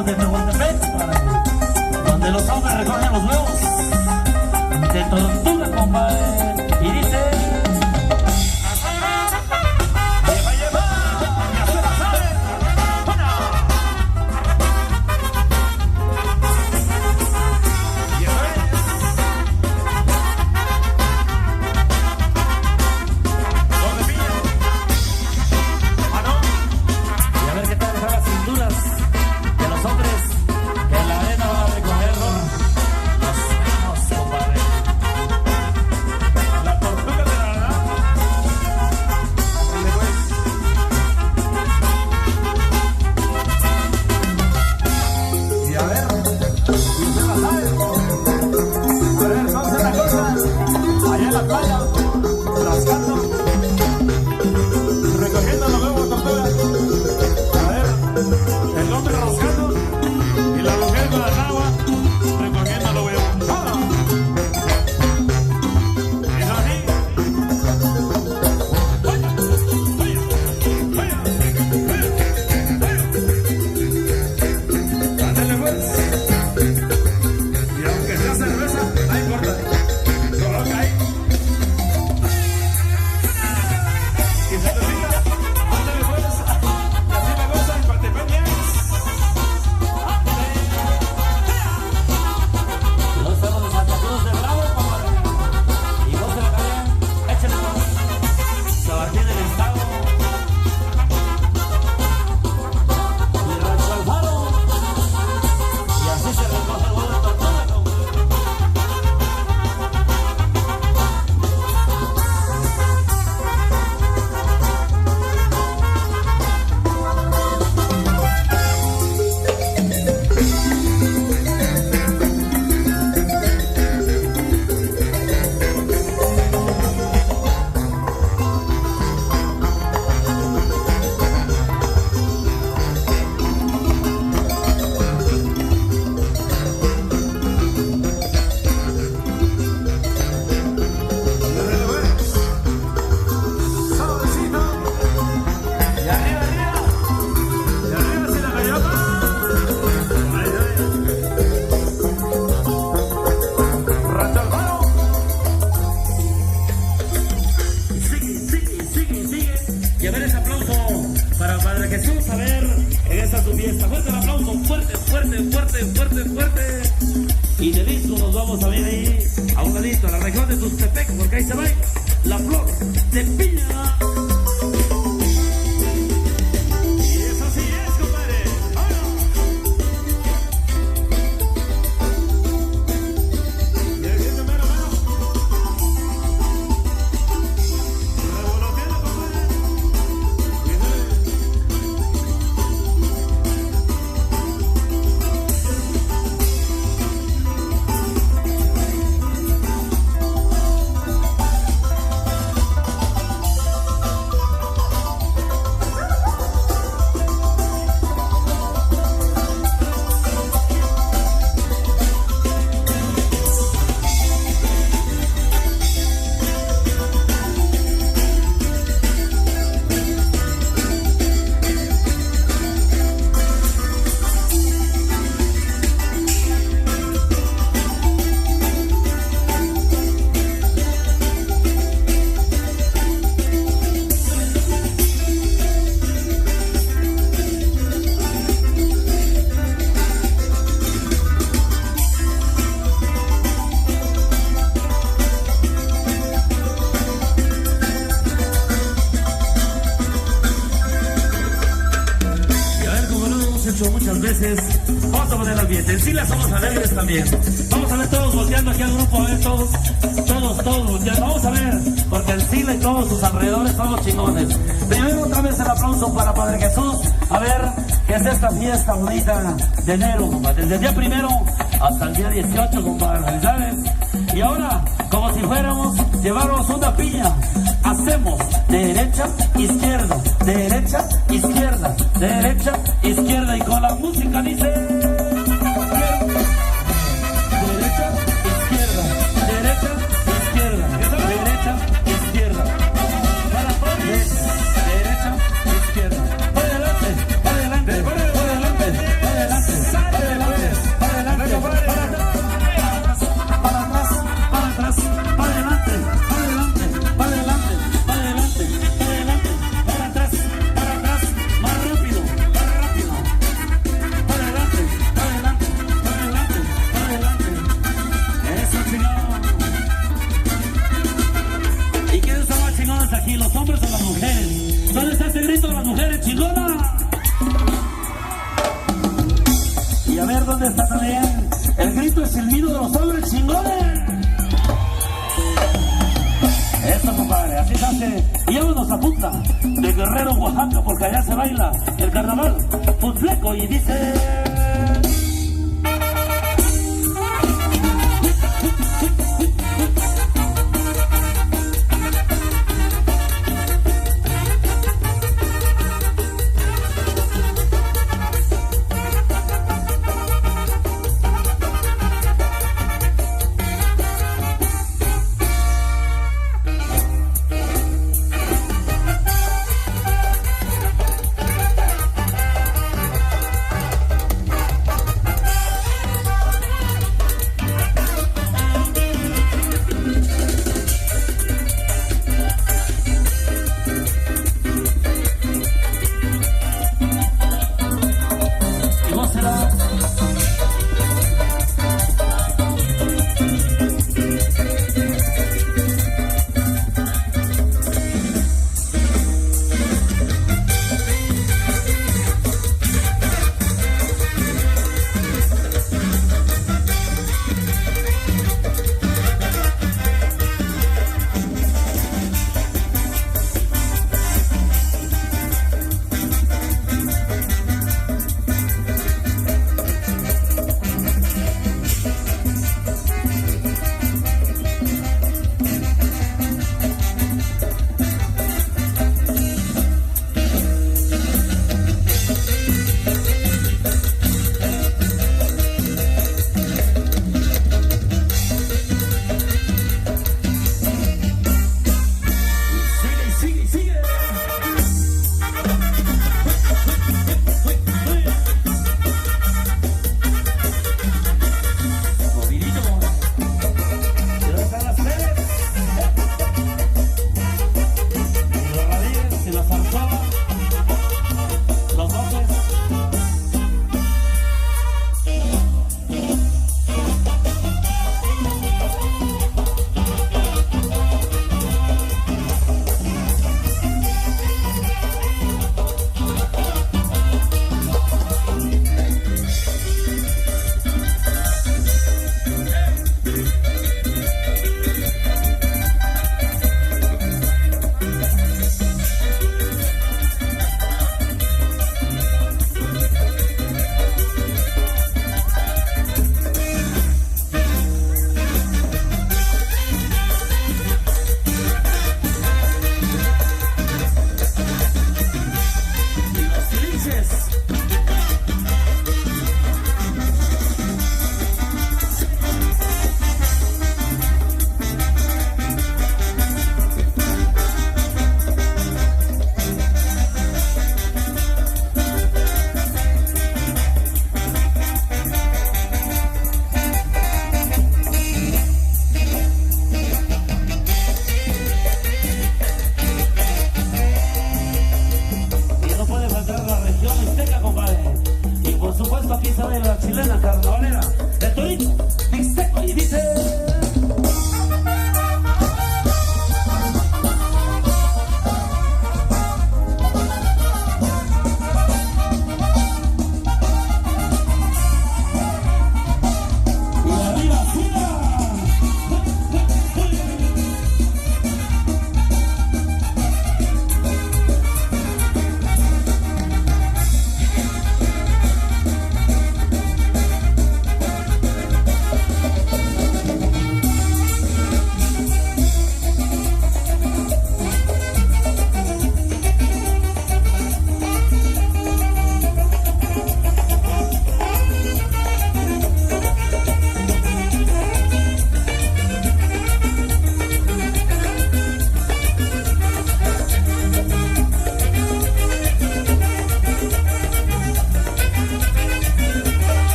somos de Tehuantepec, donde los hombres recogen los huevos de tortuga, compadre. Y dice... Y de listo nos vamos a ver ahí a un ladito, a la región de Tustepec, porque ahí se va la flor de piña. Y eso sí es, compadre. Y ahí viene mero, mero. Revoloteando, compadre. Muchas veces vamos a poner el ambiente. En sí las somos alegres también. Vamos a ver todos volteando aquí al grupo, a ver todos volteando. Vamos a ver, porque en Sila y todos sus alrededores son los chingones. Primero otra vez el aplauso para Padre Jesús. A ver qué es esta fiesta bonita de enero, compadre. Desde el día 1 hasta el día 18, compadre. ¿Felicidades? Y ahora, como si fuéramos, lleváramos una piña. Hacemos derecha, izquierda, derecha, izquierda, derecha, izquierda. Y con la música dice... Derecha, izquierda, derecha, izquierda, derecha, izquierda. Derecha, izquierda. Para adelante, para adelante, para adelante, para adelante. ¿dónde está también? El grito es el nido de los hombres chingones. Eso, compadre, así se hace. Y vámonos a Punta de Guerrero, Oaxaca, porque allá se baila el carnaval Putleco y dice...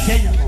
tabasqueña.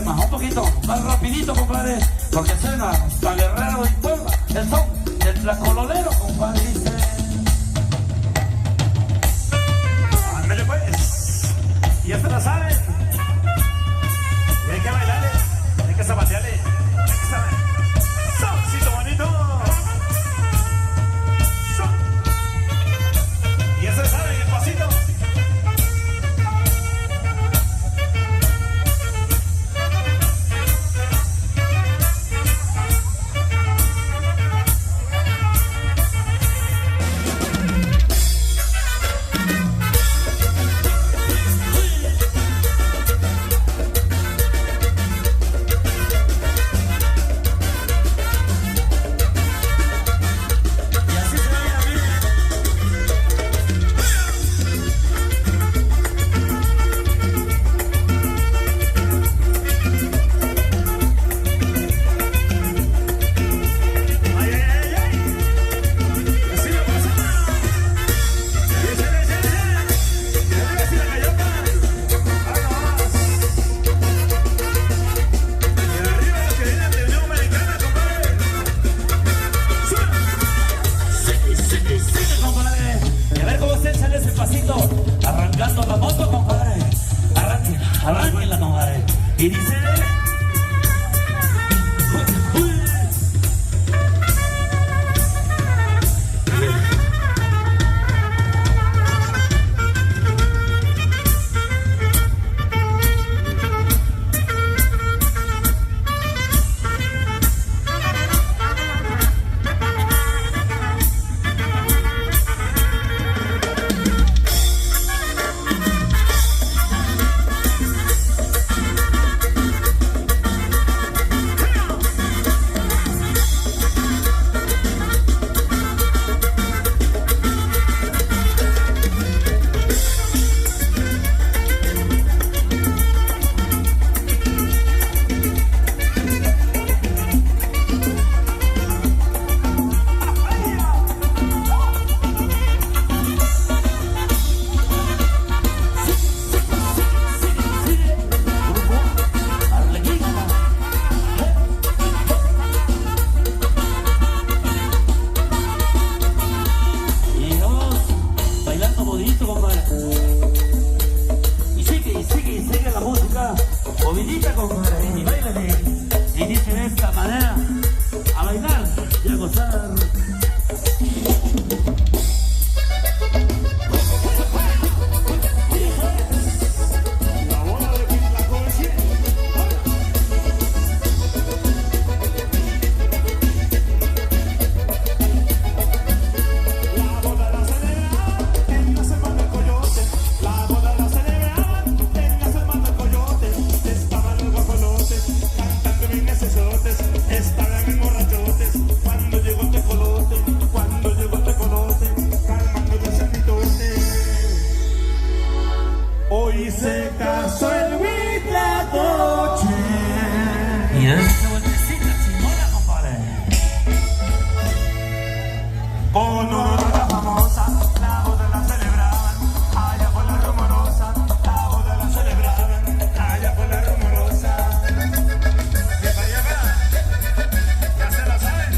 un poquito más rapidito, compadre, porque suena hasta Guerrero y Puebla, el son del tlacololero, compadre, dice. Ándale pues, y ya se la saben, y hay que bailarle, hay que zapatearle, hay que saber, soncito bonito, son, y ya se saben el pasito. compadre, y bailale. Y dice de esta manera, a bailar y a gozar. Hoy se casó el Huitlacoche. Y esta vueltecita chingona, compadre. Con una boda famosa, la boda la celebraban, allá por la rumorosa, la boda la celebraban, allá por la rumorosa. Lleva, ya se la saben.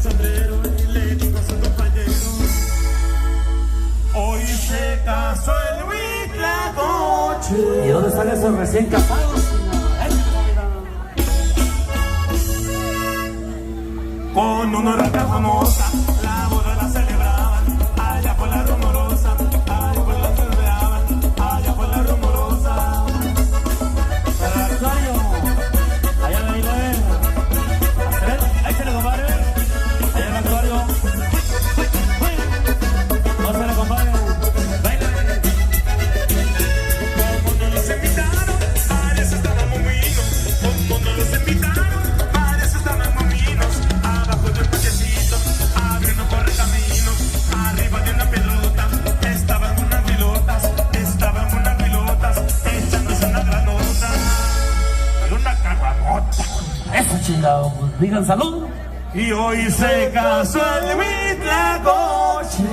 Sombrero y le dijo a su compañero: hoy se casó el Huitlacoche. ¿Y dónde están esos recién casados? Con una raca famosa, la boda la celebraban, allá por la rumorosa, allá por la celebraban, allá por la rumorosa. Para el actuario, allá me iba a él. Ahí se le compadre. Allá el actuario. No se le compadre. Baila. Como no los invitaron, varios estaban movidos. Como no los invitaron, varios estaban movidos. Abajo de un cochecito, abriendo correcaminos. Arriba de una pelota, estaban unas pilotas, echándose una granota. Y una caguamota. Eso chingado, pues digan salud. Y hoy se casó el Huitlacoche.